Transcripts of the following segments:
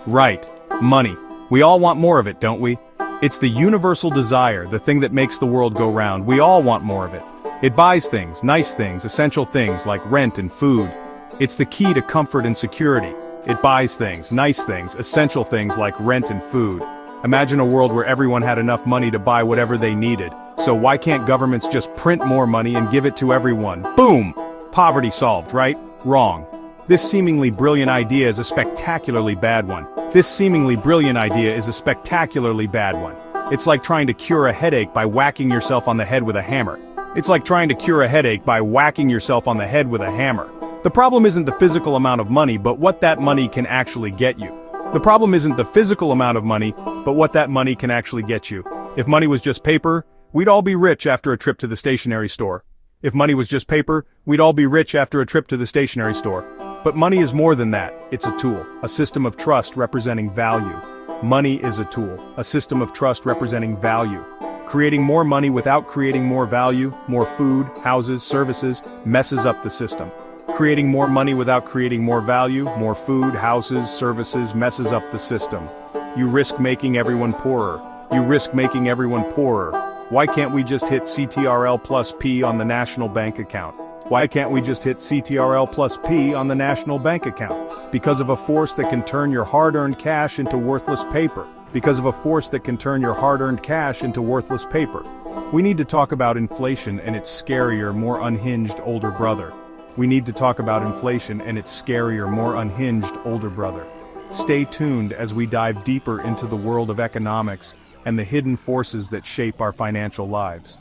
Right. Money. We all want more of it, don't we? It's the universal desire, the thing that makes the world go round. We all want more of it. It buys things, nice things, essential things like rent and food. It's the key to comfort and security. It buys things, nice things, essential things like rent and food. Imagine a world where everyone had enough money to buy whatever they needed. So why can't governments just print more money and give it to everyone? Boom! Poverty solved, right? Wrong. This seemingly brilliant idea is a spectacularly bad one. This seemingly brilliant idea is a spectacularly bad one. It's like trying to cure a headache by whacking yourself on the head with a hammer. It's like trying to cure a headache by whacking yourself on the head with a hammer. The problem isn't the physical amount of money, but what that money can actually get you. The problem isn't the physical amount of money, but what that money can actually get you. If money was just paper, we'd all be rich after a trip to the stationery store. If money was just paper, we'd all be rich after a trip to the stationery store. But money is more than that. It's a tool, a system of trust representing value. Money is a tool, a system of trust representing value. Creating more money without creating more value, more food, houses, services, messes up the system. Creating more money without creating more value, more food, houses, services, messes up the system. You risk making everyone poorer. You risk making everyone poorer. Why can't we just hit CTRL plus P on the national bank account? Why can't we just hit CTRL plus P on the national bank account? Because of a force that can turn your hard-earned cash into worthless paper. Because of a force that can turn your hard-earned cash into worthless paper. We need to talk about inflation and its scarier, more unhinged older brother. We need to talk about inflation and its scarier, more unhinged older brother. Stay tuned as we dive deeper into the world of economics and the hidden forces that shape our financial lives.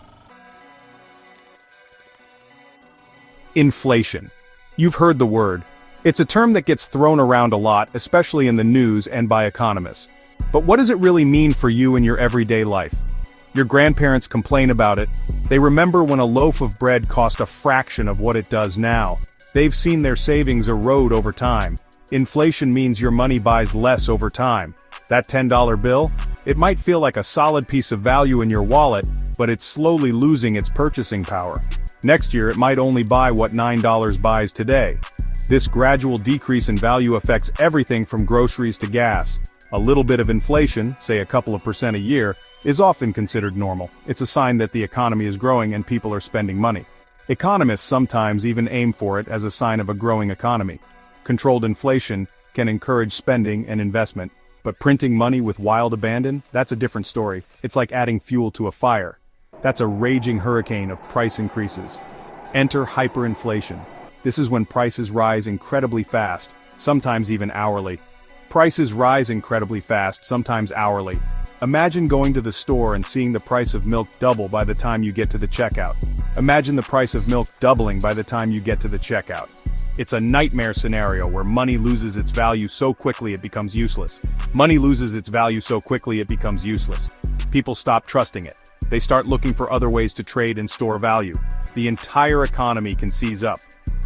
Inflation. You've heard the word. It's a term that gets thrown around a lot, especially in the news and by economists. But what does it really mean for you in your everyday life? Your grandparents complain about it. They remember when a loaf of bread cost a fraction of what it does now. They've seen their savings erode over time. Inflation means your money buys less over time. That $10 bill? It might feel like a solid piece of value in your wallet, but it's slowly losing its purchasing power. Next year it might only buy what $9 buys today. This gradual decrease in value affects everything from groceries to gas. A little bit of inflation, say a couple of percent a year, is often considered normal. It's a sign that the economy is growing and people are spending money. Economists sometimes even aim for it as a sign of a growing economy. Controlled inflation can encourage spending and investment, but printing money with wild abandon, that's a different story. It's like adding fuel to a fire. That's a raging hurricane of price increases. Enter hyperinflation. This is when prices rise incredibly fast, sometimes even hourly. Prices rise incredibly fast, sometimes hourly. Imagine going to the store and seeing the price of milk double by the time you get to the checkout. Imagine the price of milk doubling by the time you get to the checkout. It's a nightmare scenario where money loses its value so quickly it becomes useless. Money loses its value so quickly it becomes useless. People stop trusting it. They start looking for other ways to trade and store value. The entire economy can seize up.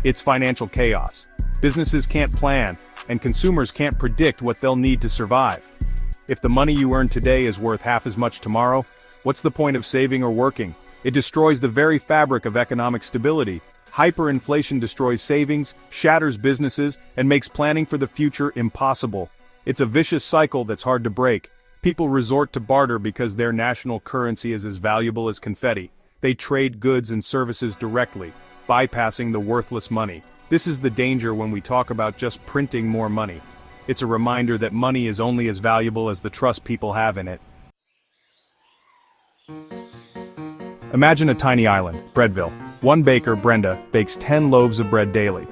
It's financial chaos. Businesses can't plan, and consumers can't predict what they'll need to survive. If the money you earn today is worth half as much tomorrow, what's the point of saving or working? It destroys the very fabric of economic stability. Hyperinflation destroys savings, shatters businesses, and makes planning for the future impossible. It's a vicious cycle that's hard to break. People resort to barter because their national currency is as valuable as confetti. They trade goods and services directly, bypassing the worthless money. This is the danger when we talk about just printing more money. It's a reminder that money is only as valuable as the trust people have in it. Imagine a tiny island, Breadville. One baker, Brenda, bakes 10 loaves of bread daily.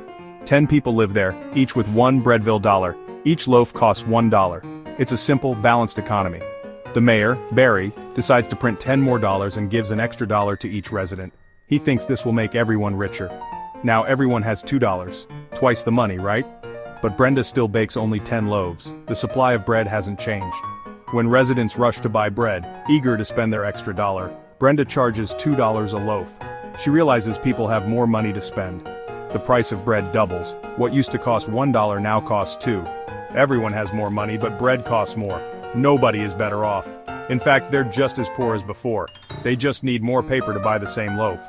10 people live there, each with one Breadville dollar. Each loaf costs $1. It's a simple, balanced economy. The mayor, Barry, decides to print 10 more dollars and gives an extra dollar to each resident. He thinks this will make everyone richer. Now everyone has $2. Twice the money, right? But Brenda still bakes only 10 loaves. The supply of bread hasn't changed. When residents rush to buy bread, eager to spend their extra dollar, Brenda charges $2 a loaf. She realizes people have more money to spend. The price of bread doubles. What used to cost $1 now costs $2. Everyone has more money, but bread costs more. Nobody is better off. In fact, they're just as poor as before. They just need more paper to buy the same loaf.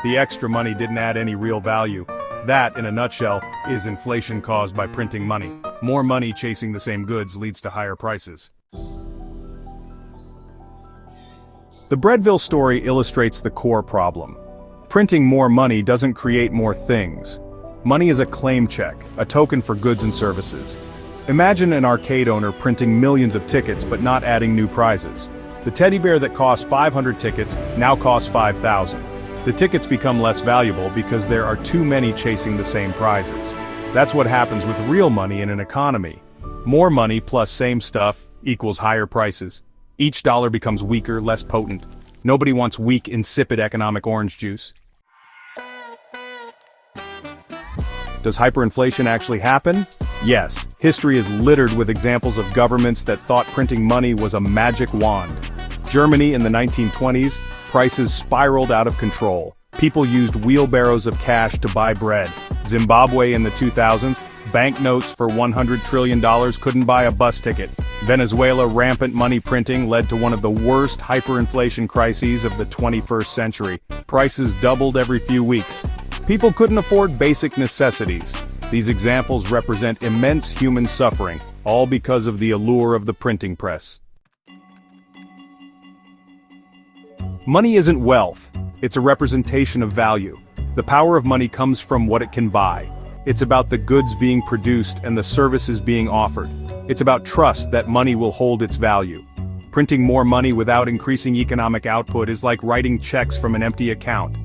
The extra money didn't add any real value. That, in a nutshell, is inflation caused by printing money. More money chasing the same goods leads to higher prices. The Breadville story illustrates the core problem. Printing more money doesn't create more things. Money is a claim check, a token for goods and services. Imagine an arcade owner printing millions of tickets but not adding new prizes. The teddy bear that cost 500 tickets now costs 5,000. The tickets become less valuable because there are too many chasing the same prizes. That's what happens with real money in an economy. More money plus same stuff equals higher prices. Each dollar becomes weaker, less potent. Nobody wants weak, insipid economic orange juice. Does hyperinflation actually happen? Yes, history is littered with examples of governments that thought printing money was a magic wand. Germany in the 1920s, prices spiraled out of control. People used wheelbarrows of cash to buy bread. Zimbabwe in the 2000s, banknotes for $100 trillion couldn't buy a bus ticket. Venezuela, rampant money printing led to one of the worst hyperinflation crises of the 21st century. Prices doubled every few weeks. People couldn't afford basic necessities. These examples represent immense human suffering, all because of the allure of the printing press. Money isn't wealth, it's a representation of value. The power of money comes from what it can buy. It's about the goods being produced and the services being offered. It's about trust that money will hold its value. Printing more money without increasing economic output is like writing checks from an empty account.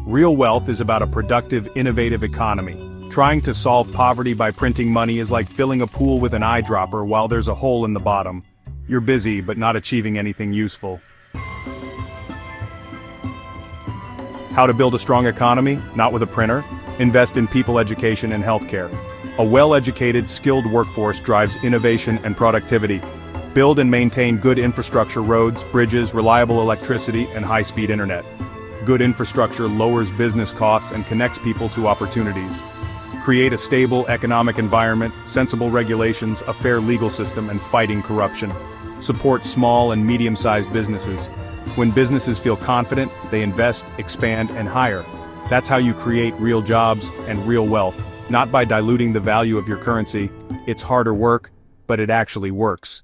Real wealth is about a productive, innovative economy. Trying to solve poverty by printing money is like filling a pool with an eyedropper while there's a hole in the bottom. You're busy but not achieving anything useful. How to build a strong economy? Not with a printer. Invest in people education and healthcare. A well-educated, skilled workforce drives innovation and productivity. Build and maintain good infrastructure, roads, bridges, reliable electricity, and high-speed internet. Good infrastructure lowers business costs and connects people to opportunities. Create a stable economic environment, sensible regulations, a fair legal system, and fighting corruption. Support small and medium-sized businesses. When businesses feel confident, they invest, expand, and hire. That's how you create real jobs and real wealth, not by diluting the value of your currency. It's harder work, but it actually works.